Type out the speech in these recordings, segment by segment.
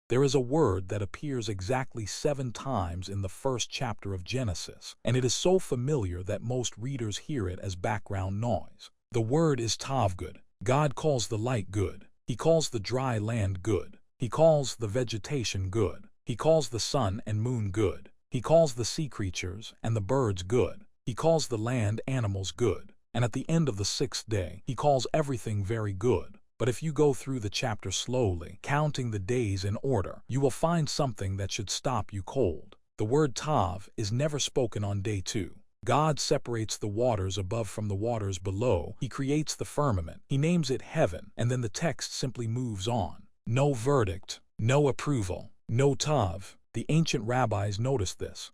There is a word that appears exactly 7 times in the first chapter of Genesis, and it is so familiar that most readers hear it as background noise. The word is tavgud. God calls the light good. He calls the dry land good. He calls the vegetation good. He calls the sun and moon good. He calls the sea creatures and the birds good. He calls the land animals good. And at the end of the 6th day, he calls everything very good. But if you go through the chapter slowly, counting the days in order, you will find something that should stop you cold. The word tav is never spoken on day 2. God separates the waters above from the waters below. He creates the firmament. He names it heaven, and then the text simply moves on. No verdict, no approval, no tav. The ancient rabbis noticed this.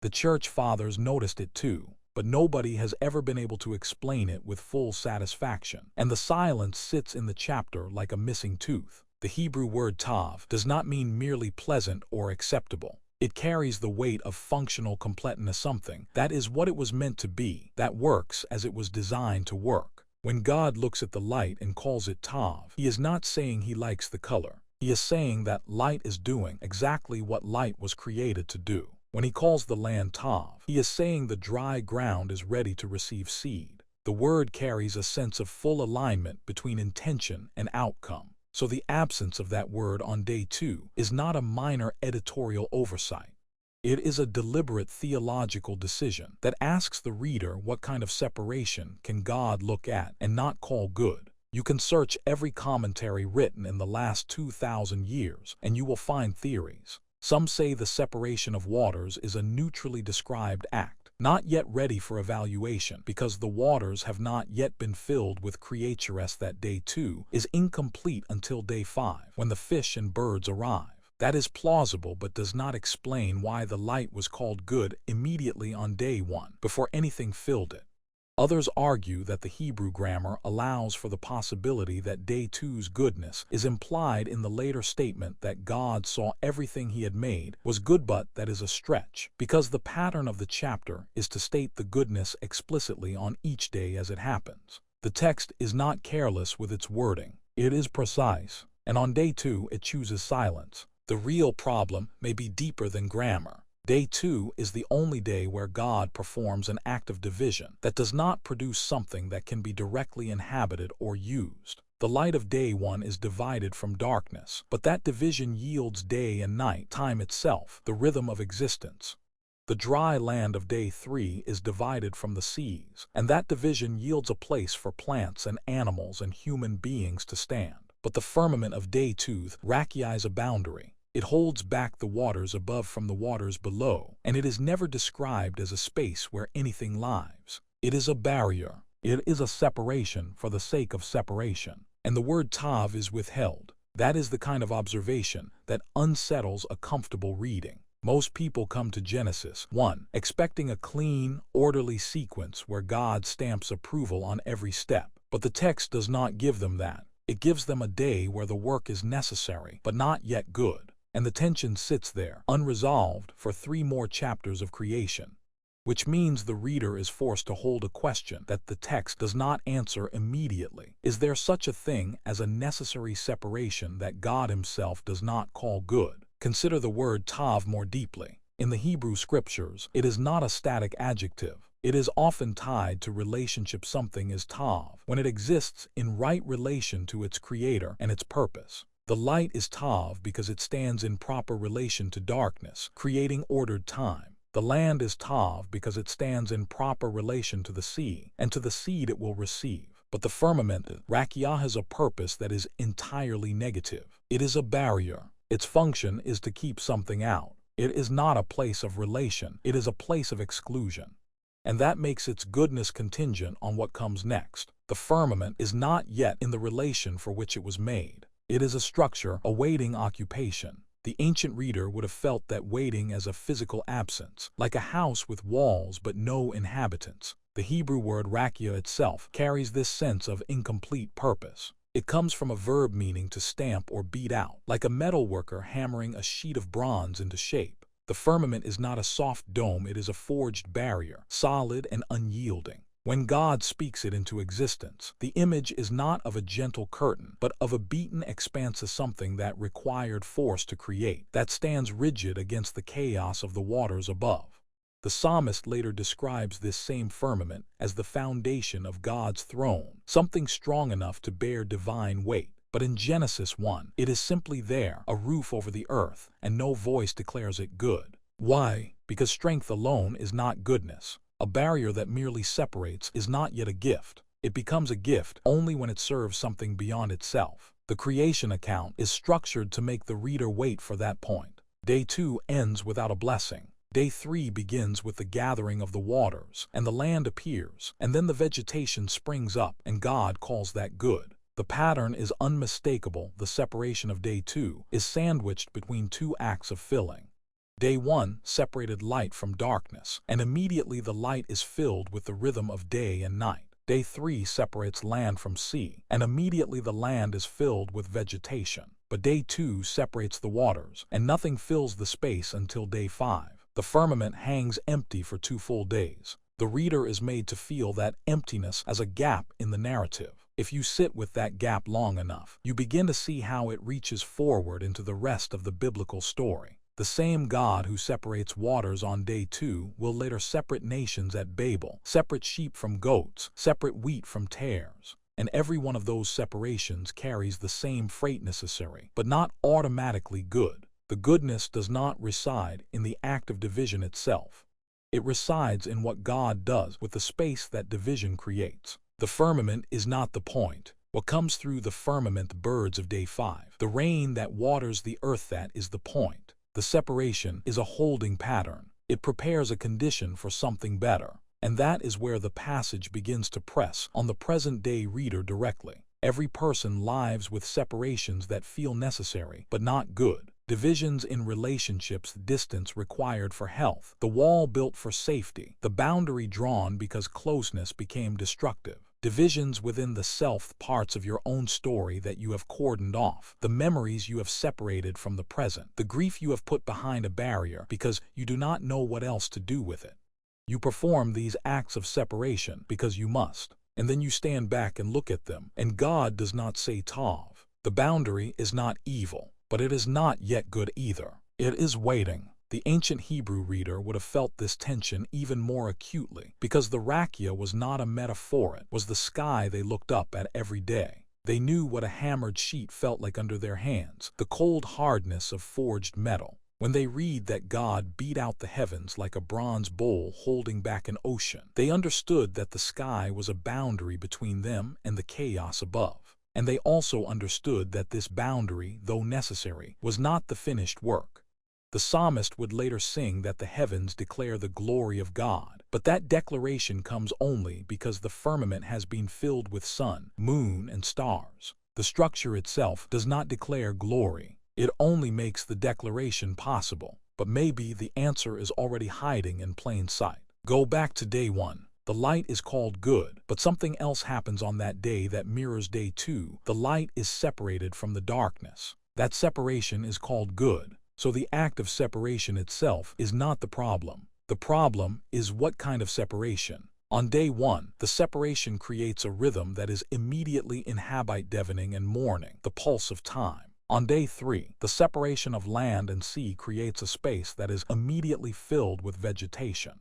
The church fathers noticed it too, but nobody has ever been able to explain it with full satisfaction, and the silence sits in the chapter like a missing tooth. The Hebrew word tav does not mean merely pleasant or acceptable. It carries the weight of functional completeness, something that is what it was meant to be, that works as it was designed to work. When God looks at the light and calls it tav, he is not saying he likes the color. He is saying that light is doing exactly what light was created to do. When he calls the land tav, he is saying the dry ground is ready to receive seed. The word carries a sense of full alignment between intention and outcome. So the absence of that word on day 2 is not a minor editorial oversight. It is a deliberate theological decision that asks the reader what kind of separation can God look at and not call good. You can search every commentary written in the last 2,000 years, and you will find theories. Some say the separation of waters is a neutrally described act, not yet ready for evaluation because the waters have not yet been filled with creatures. That day 2 is incomplete until day 5, when the fish and birds arrive. That is plausible but does not explain why the light was called good immediately on day 1, before anything filled it. Others argue that the Hebrew grammar allows for the possibility that day 2's goodness is implied in the later statement that God saw everything he had made was good, but that is a stretch, because the pattern of the chapter is to state the goodness explicitly on each day as it happens. The text is not careless with its wording. It is precise, and on day 2 it chooses silence. The real problem may be deeper than grammar. Day 2 is the only day where God performs an act of division that does not produce something that can be directly inhabited or used. The light of day 1 is divided from darkness, but that division yields day and night, time itself, the rhythm of existence. The dry land of day 3 is divided from the seas, and that division yields a place for plants and animals and human beings to stand. But the firmament of day 2 rachias a boundary. It holds back the waters above from the waters below, and it is never described as a space where anything lives. It is a barrier. It is a separation for the sake of separation. And the word tav is withheld. That is the kind of observation that unsettles a comfortable reading. Most people come to Genesis 1 expecting a clean, orderly sequence where God stamps approval on every step. But the text does not give them that. It gives them a day where the work is necessary, but not yet good. And the tension sits there, unresolved, for 3 more chapters of creation, which means the reader is forced to hold a question that the text does not answer immediately. Is there such a thing as a necessary separation that God himself does not call good? Consider the word tav more deeply. In the Hebrew scriptures, it is not a static adjective. It is often tied to relationship. Something is tav when it exists in right relation to its creator and its purpose. The light is tav because it stands in proper relation to darkness, creating ordered time. The land is tav because it stands in proper relation to the sea, and to the seed it will receive. But the firmament, rachia, has a purpose that is entirely negative. It is a barrier. Its function is to keep something out. It is not a place of relation. It is a place of exclusion. And that makes its goodness contingent on what comes next. The firmament is not yet in the relation for which it was made. It is a structure awaiting occupation. The ancient reader would have felt that waiting as a physical absence, like a house with walls but no inhabitants. The Hebrew word rachia itself carries this sense of incomplete purpose. It comes from a verb meaning to stamp or beat out, like a metal worker hammering a sheet of bronze into shape. The firmament is not a soft dome, it is a forged barrier, solid and unyielding. When God speaks it into existence, the image is not of a gentle curtain, but of a beaten expanse of something that required force to create, that stands rigid against the chaos of the waters above. The psalmist later describes this same firmament as the foundation of God's throne, something strong enough to bear divine weight. But in Genesis 1, it is simply there, a roof over the earth, and no voice declares it good. Why? Because strength alone is not goodness. A barrier that merely separates is not yet a gift. It becomes a gift only when it serves something beyond itself. The creation account is structured to make the reader wait for that point. Day 2 ends without a blessing. Day 3 begins with the gathering of the waters, and the land appears, and then the vegetation springs up, and God calls that good. The pattern is unmistakable. The separation of Day 2 is sandwiched between two acts of filling. Day 1 separated light from darkness, and immediately the light is filled with the rhythm of day and night. Day 3 separates land from sea, and immediately the land is filled with vegetation. But Day 2 separates the waters, and nothing fills the space until Day 5. The firmament hangs empty for 2 full days. The reader is made to feel that emptiness as a gap in the narrative. If you sit with that gap long enough, you begin to see how it reaches forward into the rest of the biblical story. The same God who separates waters on Day 2 will later separate nations at Babel, separate sheep from goats, separate wheat from tares. And every one of those separations carries the same freight necessary, but not automatically good. The goodness does not reside in the act of division itself. It resides in what God does with the space that division creates. The firmament is not the point. What comes through the firmament, the birds of Day 5, the rain that waters the earth, that is the point. The separation is a holding pattern. It prepares a condition for something better. And that is where the passage begins to press on the present-day reader directly. Every person lives with separations that feel necessary, but not good. Divisions in relationships, distance required for health, the wall built for safety, the boundary drawn because closeness became destructive. Divisions within the self, parts of your own story that you have cordoned off, the memories you have separated from the present, the grief you have put behind a barrier because you do not know what else to do with it. You perform these acts of separation because you must, and then you stand back and look at them, and God does not say tav. The boundary is not evil, but it is not yet good either. It is waiting. The ancient Hebrew reader would have felt this tension even more acutely, because the rakia was not a metaphor, it was the sky they looked up at every day. They knew what a hammered sheet felt like under their hands, the cold hardness of forged metal. When they read that God beat out the heavens like a bronze bowl holding back an ocean, they understood that the sky was a boundary between them and the chaos above. And they also understood that this boundary, though necessary, was not the finished work. The psalmist would later sing that the heavens declare the glory of God, but that declaration comes only because the firmament has been filled with sun, moon, and stars. The structure itself does not declare glory. It only makes the declaration possible, but maybe the answer is already hiding in plain sight. Go back to Day 1. The light is called good, but something else happens on that day that mirrors Day 2. The light is separated from the darkness. That separation is called good. So the act of separation itself is not the problem. The problem is what kind of separation. On Day 1, the separation creates a rhythm that is immediately inhabit deafening and mourning, the pulse of time. On Day 3, the separation of land and sea creates a space that is immediately filled with vegetation.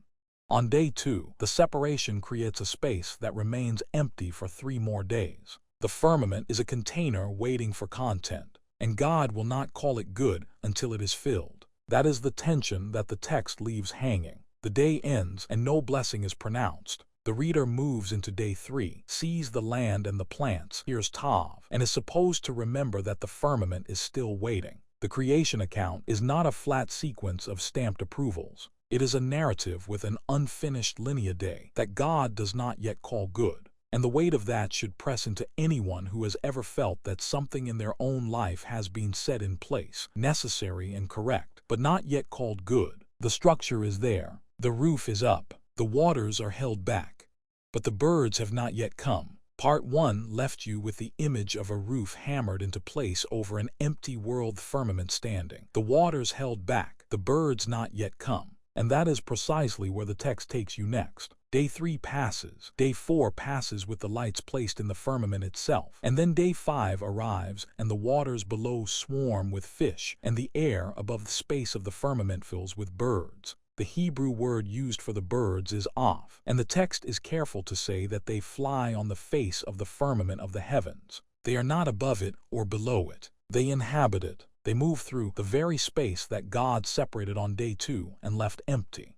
On Day 2, the separation creates a space that remains empty for 3 more days. The firmament is a container waiting for content, and God will not call it good until it is filled. That is the tension that the text leaves hanging. The day ends and no blessing is pronounced. The reader moves into Day 3, sees the land and the plants, hears tav, and is supposed to remember that the firmament is still waiting. The creation account is not a flat sequence of stamped approvals. It is a narrative with an unfinished linear day that God does not yet call good. And the weight of that should press into anyone who has ever felt that something in their own life has been set in place, necessary and correct, but not yet called good. The structure is there. The roof is up. The waters are held back. But the birds have not yet come. Part 1 left you with the image of a roof hammered into place over an empty world firmament standing. The waters held back. The birds not yet come. And that is precisely where the text takes you next. Day 3 passes. Day 4 passes with the lights placed in the firmament itself. And then day 5 arrives, and the waters below swarm with fish, and the air above the space of the firmament fills with birds. The Hebrew word used for the birds is "off," and the text is careful to say that they fly on the face of the firmament of the heavens. They are not above it or below it. They inhabit it. They move through the very space that God separated on day 2 and left empty.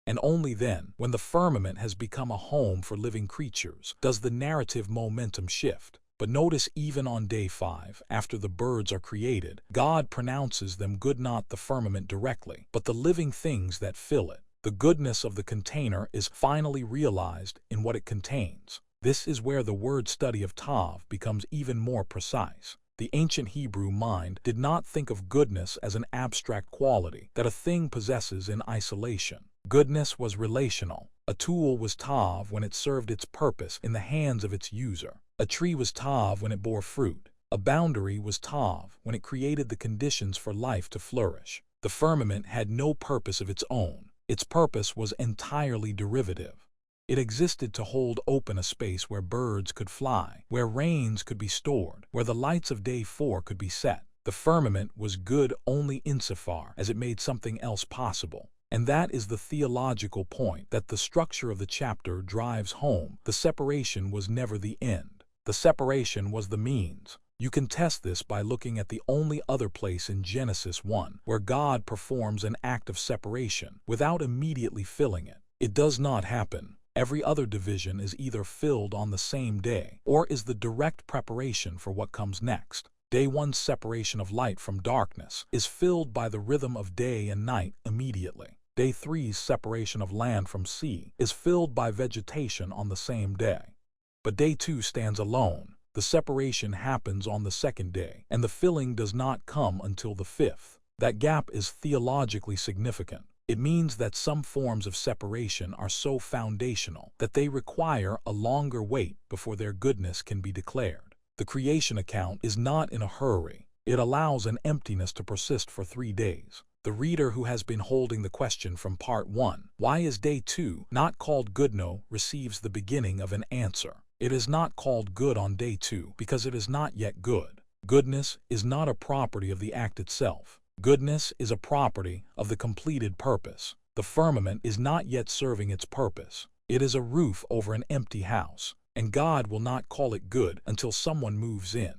And only then, when the firmament has become a home for living creatures, does the narrative momentum shift. But notice even on day 5, after the birds are created, God pronounces them good, not the firmament directly, but the living things that fill it. The goodness of the container is finally realized in what it contains. This is where the word study of tav becomes even more precise. The ancient Hebrew mind did not think of goodness as an abstract quality that a thing possesses in isolation. Goodness was relational. A tool was tav when it served its purpose in the hands of its user. A tree was tav when it bore fruit. A boundary was tav when it created the conditions for life to flourish. The firmament had no purpose of its own. Its purpose was entirely derivative. It existed to hold open a space where birds could fly, where rains could be stored, where the lights of day 4 could be set. The firmament was good only insofar as it made something else possible. And that is the theological point that the structure of the chapter drives home. The separation was never the end. The separation was the means. You can test this by looking at the only other place in Genesis 1 where God performs an act of separation without immediately filling it. It does not happen. Every other division is either filled on the same day or is the direct preparation for what comes next. Day 1's separation of light from darkness is filled by the rhythm of day and night immediately. Day 3's separation of land from sea is filled by vegetation on the same day. But day 2 stands alone. The separation happens on the second day, and the filling does not come until the 5th. That gap is theologically significant. It means that some forms of separation are so foundational that they require a longer wait before their goodness can be declared. The creation account is not in a hurry. It allows an emptiness to persist for 3 days. The reader who has been holding the question from part 1, why is day 2 not called good, receives the beginning of an answer. It is not called good on day 2 because it is not yet good. Goodness is not a property of the act itself. Goodness is a property of the completed purpose. The firmament is not yet serving its purpose. It is a roof over an empty house, and God will not call it good until someone moves in.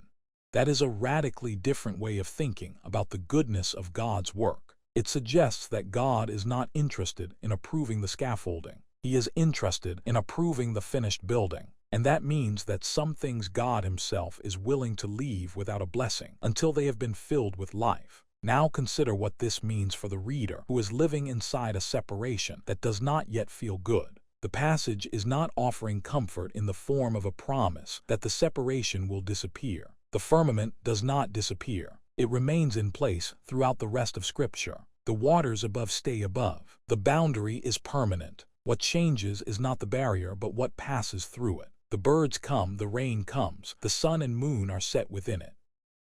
That is a radically different way of thinking about the goodness of God's work. It suggests that God is not interested in approving the scaffolding. He is interested in approving the finished building. And that means that some things God Himself is willing to leave without a blessing until they have been filled with life. Now consider what this means for the reader who is living inside a separation that does not yet feel good. The passage is not offering comfort in the form of a promise that the separation will disappear. The firmament does not disappear. It remains in place throughout the rest of Scripture. The waters above stay above. The boundary is permanent. What changes is not the barrier but what passes through it. The birds come, the rain comes, the sun and moon are set within it.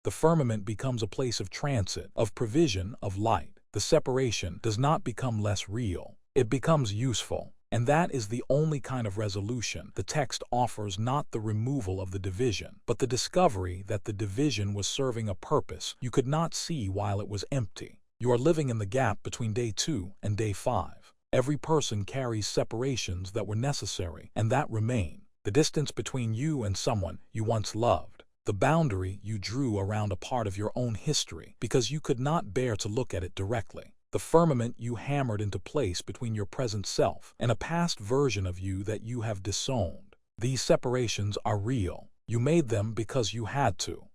The firmament becomes a place of transit, of provision, of light. The separation does not become less real. It becomes useful. And that is the only kind of resolution the text offers, not the removal of the division, but the discovery that the division was serving a purpose you could not see while it was empty. You are living in the gap between day 2 and day 5. Every person carries separations that were necessary and that remain. The distance between you and someone you once loved. The boundary you drew around a part of your own history because you could not bear to look at it directly. The firmament you hammered into place between your present self and a past version of you that you have disowned. These separations are real. You made them because you had to.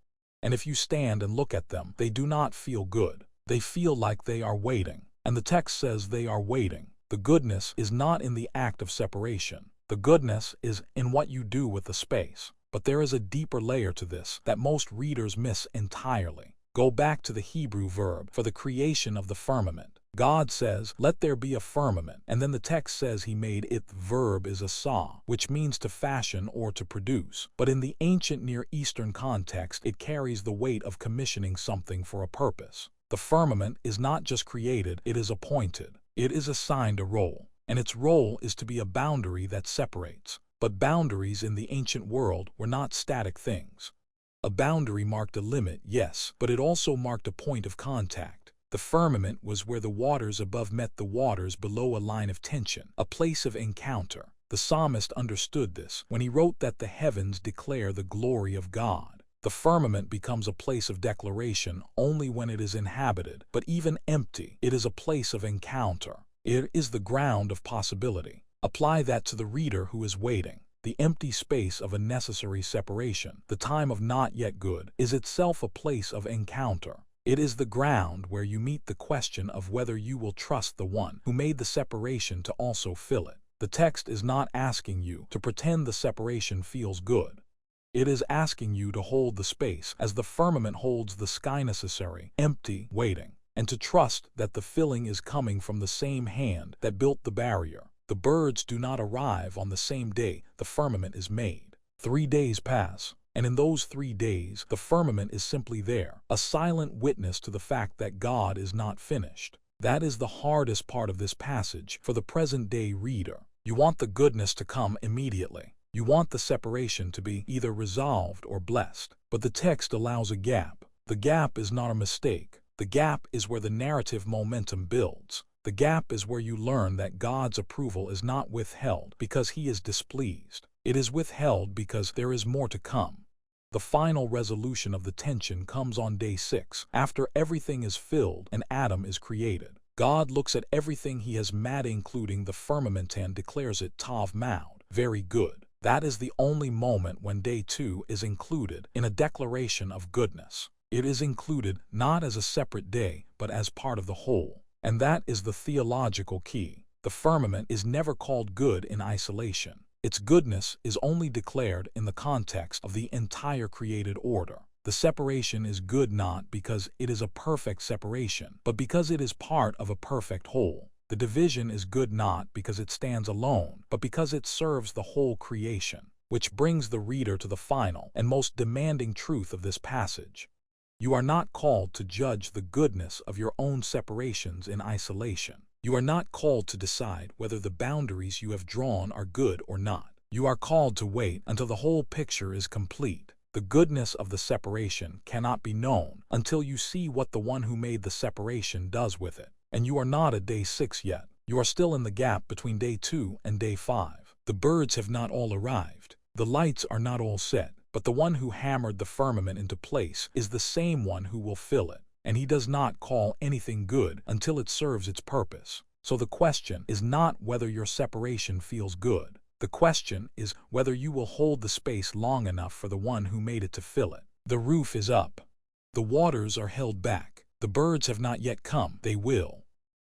And if you stand and look at them, they do not feel good. They feel like they are waiting. And the text says they are waiting. The goodness is not in the act of separation. The goodness is in what you do with the space. But there is a deeper layer to this that most readers miss entirely. Go back to the Hebrew verb for the creation of the firmament. God says, "Let there be a firmament," and then the text says He made it. The verb is asah, which means to fashion or to produce. But in the ancient Near Eastern context, it carries the weight of commissioning something for a purpose. The firmament is not just created, it is appointed. It is assigned a role. and its role is to be a boundary that separates. But boundaries in the ancient world were not static things. A boundary marked a limit, yes, but it also marked a point of contact. The firmament was where the waters above met the waters below, a line of tension, a place of encounter. The psalmist understood this when he wrote that the heavens declare the glory of God. The firmament becomes a place of declaration only when it is inhabited, but even empty, it is a place of encounter. It is the ground of possibility. Apply that to the reader who is waiting. The empty space of a necessary separation, the time of not yet good, is itself a place of encounter. It is the ground where you meet the question of whether you will trust the one who made the separation to also fill it. The text is not asking you to pretend the separation feels good. It is asking you to hold the space as the firmament holds the sky, necessary, empty, waiting, and to trust that the filling is coming from the same hand that built the barrier. The birds do not arrive on the same day the firmament is made. 3 days pass, and in those 3 days the firmament is simply there, a silent witness to the fact that God is not finished. That is the hardest part of this passage for the present-day reader. You want the goodness to come immediately. You want the separation to be either resolved or blessed. But the text allows a gap. The gap is not a mistake. The gap is where the narrative momentum builds. The gap is where you learn that God's approval is not withheld because he is displeased. It is withheld because there is more to come. The final resolution of the tension comes on day 6, after everything is filled and Adam is created. God looks at everything he has made, including the firmament, and declares it tav maud, very good. That is the only moment when day 2 is included in a declaration of goodness. It is included not as a separate day, but as part of the whole. And that is the theological key. The firmament is never called good in isolation. Its goodness is only declared in the context of the entire created order. The separation is good not because it is a perfect separation, but because it is part of a perfect whole. The division is good not because it stands alone, but because it serves the whole creation. Which brings the reader to the final and most demanding truth of this passage. You are not called to judge the goodness of your own separations in isolation. You are not called to decide whether the boundaries you have drawn are good or not. You are called to wait until the whole picture is complete. The goodness of the separation cannot be known until you see what the one who made the separation does with it. And you are not at day 6 yet. You are still in the gap between day 2 and day 5. The birds have not all arrived. The lights are not all set. But the one who hammered the firmament into place is the same one who will fill it, and he does not call anything good until it serves its purpose. So the question is not whether your separation feels good. The question is whether you will hold the space long enough for the one who made it to fill it. The roof is up. The waters are held back. The birds have not yet come. They will.